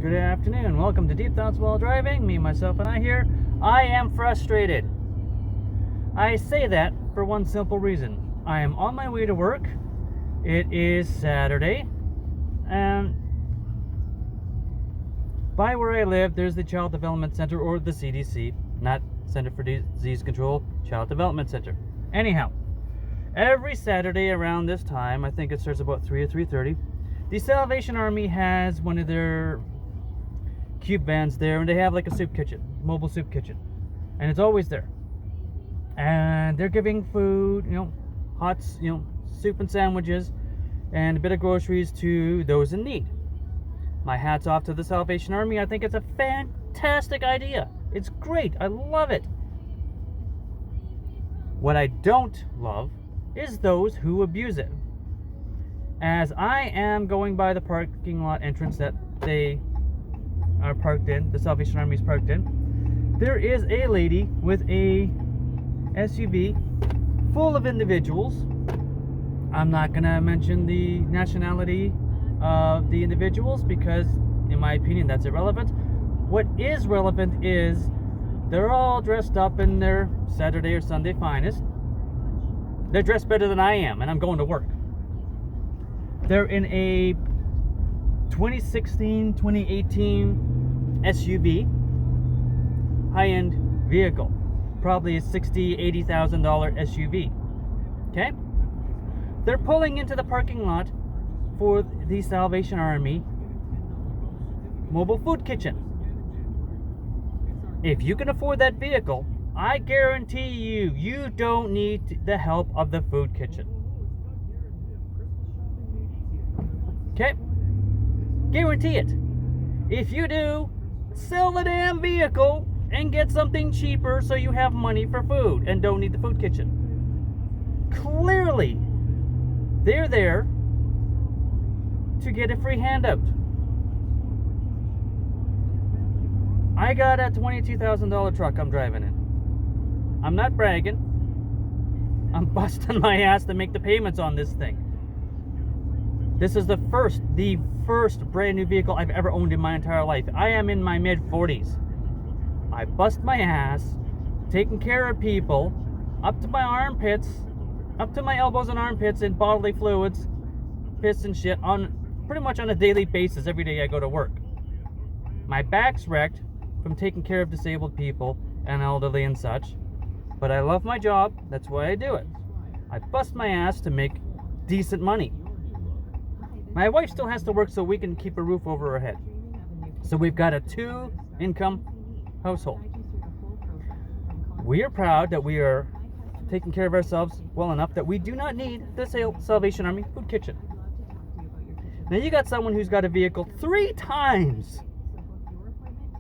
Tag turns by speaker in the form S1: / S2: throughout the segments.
S1: Good afternoon. Welcome to Deep Thoughts While Driving. Me, myself, and I here. I am frustrated. I say that for one simple reason. I am on my way to work. It is Saturday. And by where I live, there's the Child Development Center, or the CDC. Not Center for Disease Control, Child Development Center. Anyhow, every Saturday around this time, I think it starts about 3 or 3:30, the Salvation Army has one of their cube vans there, and they have like a soup kitchen, mobile soup kitchen, and it's always there. And they're giving food, hot, soup and sandwiches, and a bit of groceries to those in need. My hat's off to the Salvation Army. I think it's a fantastic idea. It's great. I love it. What I don't love is those who abuse it. As I am going by the parking lot entrance that they are parked in, the Salvation Army is parked in, there is a lady with a SUV full of individuals. I'm not going to mention the nationality of the individuals because, in my opinion, that's irrelevant. What is relevant is they're all dressed up in their Saturday or Sunday finest. They're dressed better than I am, and I'm going to work. They're in a 2016, 2018 SUV, high-end vehicle, probably a $60,000, $80,000 SUV. Okay? They're pulling into the parking lot for the Salvation Army mobile food kitchen. If you can afford that vehicle, I guarantee you don't need the help of the food kitchen. Okay? Guarantee it. If you do, sell the damn vehicle and get something cheaper so you have money for food and don't need the food kitchen. Clearly, they're there to get a free handout. I got a $22,000 truck I'm driving in. I'm not bragging. I'm busting my ass to make the payments on this thing. This is the first brand new vehicle I've ever owned in my entire life. I am in my mid-40s. I bust my ass taking care of people up to my armpits, up to my elbows and armpits in bodily fluids, piss and shit, on pretty much on a daily basis every day I go to work. My back's wrecked from taking care of disabled people and elderly and such, but I love my job. That's why I do it. I bust my ass to make decent money. My wife still has to work so we can keep a roof over our head. So we've got a 2-income household. We are proud that we are taking care of ourselves well enough that we do not need the Salvation Army food kitchen. Now you got someone who's got a vehicle 3 times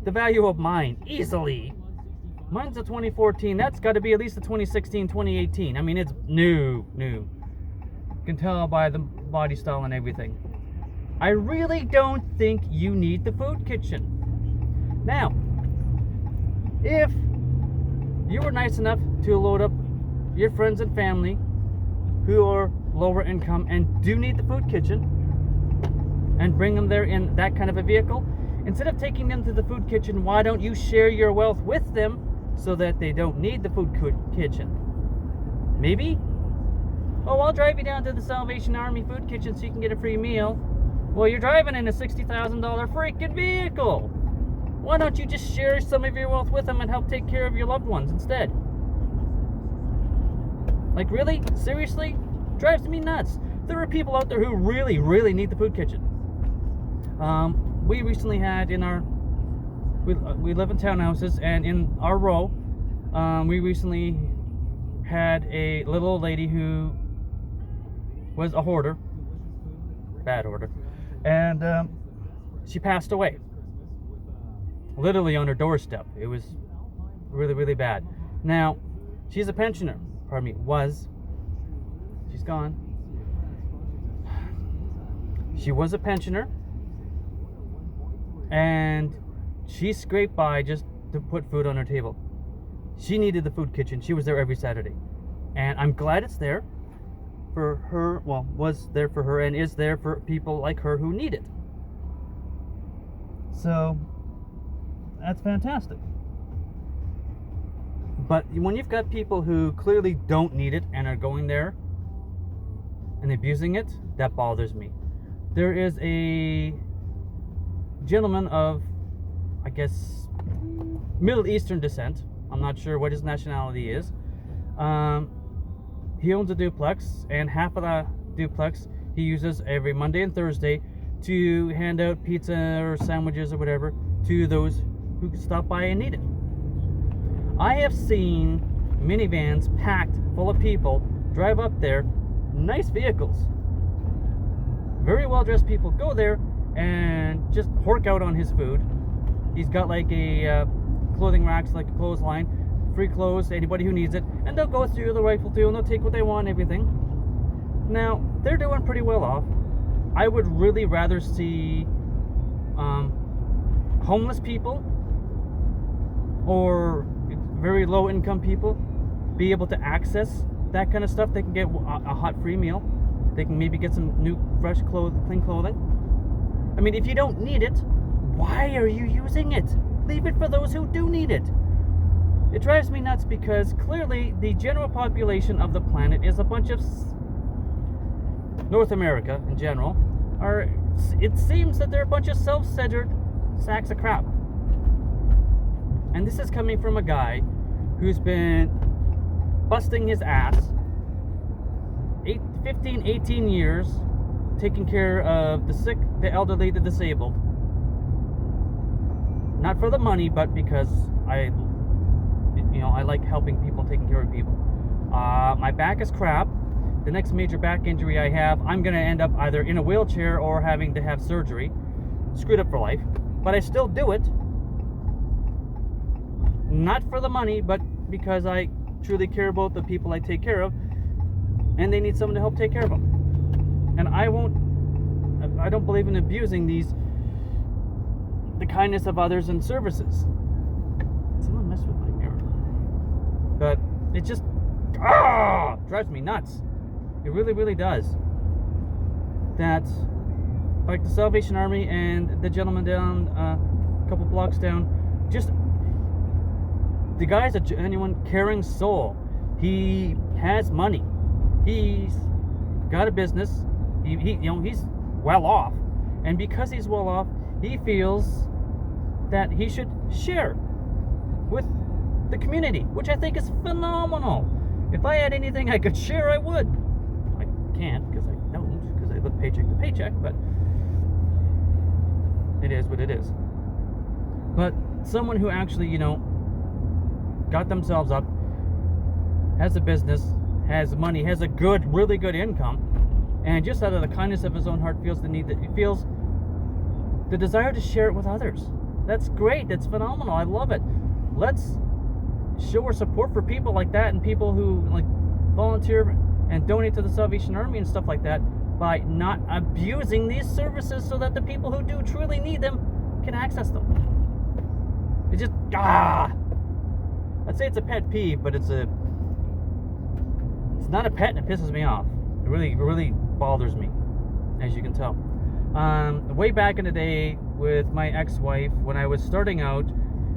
S1: the value of mine, easily. Mine's a 2014. That's got to be at least a 2016, 2018. I mean, it's new. You can tell by the body style and everything. I really don't think you need the food kitchen. Now, if you were nice enough to load up your friends and family who are lower income and do need the food kitchen and bring them there in that kind of a vehicle, instead of taking them to the food kitchen, why don't you share your wealth with them so that they don't need the food kitchen? Maybe, I'll drive you down to the Salvation Army food kitchen so you can get a free meal. Well, you're driving in a $60,000 freaking vehicle. Why don't you just share some of your wealth with them and help take care of your loved ones instead? Like, really? Seriously? Drives me nuts. There are people out there who really, really need the food kitchen. We recently had we live in townhouses, and in our row, we recently had a little old lady who was a hoarder, bad hoarder, and she passed away, literally on her doorstep. It was really, really bad. Now, she's a pensioner, she's gone. She was a pensioner, and she scraped by just to put food on her table. She needed the food kitchen. She was there every Saturday, and I'm glad it's there for her, well, was there for her and is there for people like her who need it. So that's fantastic. But when you've got people who clearly don't need it and are going there and abusing it, that bothers me. There is a gentleman of, I guess, Middle Eastern descent. I'm not sure what his nationality is. He owns a duplex, and half of the duplex he uses every Monday and Thursday to hand out pizza or sandwiches or whatever to those who stop by and need it. I have seen minivans packed full of people drive up there, nice vehicles, very well dressed people go there and just hork out on his food. He's got like a clothing racks, like a clothesline, free clothes to anybody who needs it, and they'll go through the rifle through and they'll take what they want and everything. Now, they're doing pretty well off. I would really rather see homeless people or very low income people be able to access that kind of stuff. They can get a hot free meal. They can maybe get some new fresh clean clothing. I mean, if you don't need it, why are you using it? Leave it for those who do need it. It drives me nuts because clearly the general population of the planet is a bunch of North America in general it seems that they're a bunch of self-centered sacks of crap. And this is coming from a guy who's been busting his ass 15, 18 years taking care of the sick, the elderly, the disabled. Not for the money, but because I like helping people, taking care of people. My back is crap. The next major back injury I have, I'm going to end up either in a wheelchair or having to have surgery. Screwed up for life. But I still do it. Not for the money, but because I truly care about the people I take care of. And they need someone to help take care of them. And I don't believe in abusing the kindness of others and services. Someone messed with my mirror. But it just drives me nuts. It really, really does. That, like the Salvation Army and the gentleman down a couple blocks down, just the guy's a genuine caring soul. He has money. He's got a business. He's well off, and because he's well off, he feels that he should share with the community, which I think is phenomenal. If I had anything I could share, I would. I can't because I don't, because I live paycheck to paycheck, but it is what it is. But someone who actually, got themselves up, has a business, has money, has a really good income, and just out of the kindness of his own heart feels the desire to share it with others. That's great. That's phenomenal. I love it. Let's show our support for people like that and people who volunteer and donate to the Salvation Army and stuff like that by not abusing these services so that the people who do truly need them can access them. It's just I'd say it's a pet peeve, but it's not a pet, and it pisses me off. It really, really bothers me, as you can tell. Way back in the day with my ex-wife, when I was starting out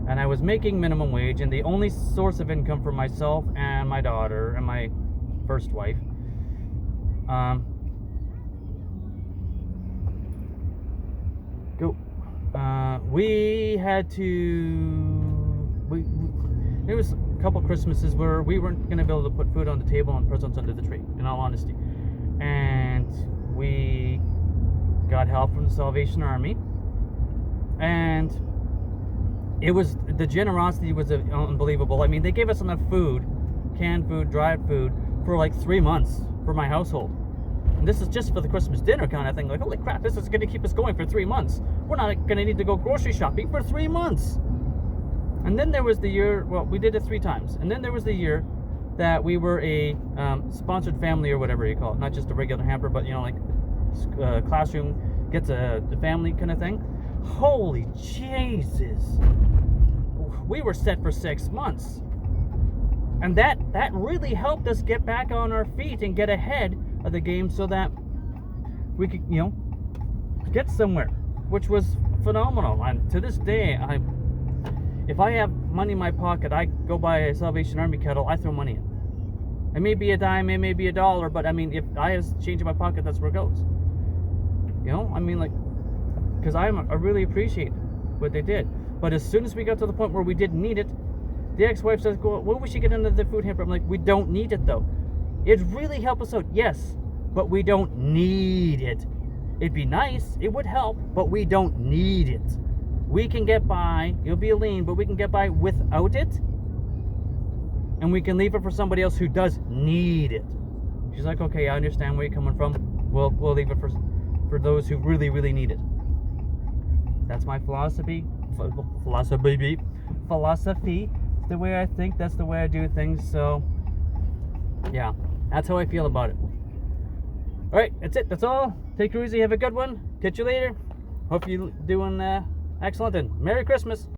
S1: and I was making minimum wage, and the only source of income for myself and my daughter and my first wife, there was a couple Christmases where we weren't going to be able to put food on the table and presents under the tree, in all honesty. And we got help from the Salvation Army. And the generosity was unbelievable. I mean, they gave us enough food, canned food, dried food, for like 3 months for my household. And this is just for the Christmas dinner kind of thing. Like, holy crap, this is going to keep us going for 3 months. We're not going to need to go grocery shopping for 3 months. And then there was the year, well, we did it 3 times. And then there was the year that we were a sponsored family, or whatever you call it. Not just a regular hamper, but, classroom gets a family kind of thing. Holy Jesus. We were set for 6 months. And that really helped us get back on our feet and get ahead of the game so that we could, get somewhere, which was phenomenal. And to this day, if I have money in my pocket, I go buy a Salvation Army kettle, I throw money in. It may be a dime, it may be $1, but I mean, if I have change in my pocket, that's where it goes. You know, I mean, like, because I really appreciate what they did. But as soon as we got to the point where we didn't need it, the ex-wife says, well, we should get another food hamper. I'm like, we don't need it, though. It'd really help us out, yes, but we don't need it. It'd be nice, it would help, but we don't need it. We can get by, it'll be a lean, but we can get by without it, and we can leave it for somebody else who does need it. She's like, okay, I understand where you're coming from. We'll leave it for those who really, really need it. That's my philosophy. Philosophy. The way I think, that's the way I do things. So, yeah, that's how I feel about it. All right, that's it. That's all. Take it easy. Have a good one. Catch you later. Hope you're doing excellent, and Merry Christmas.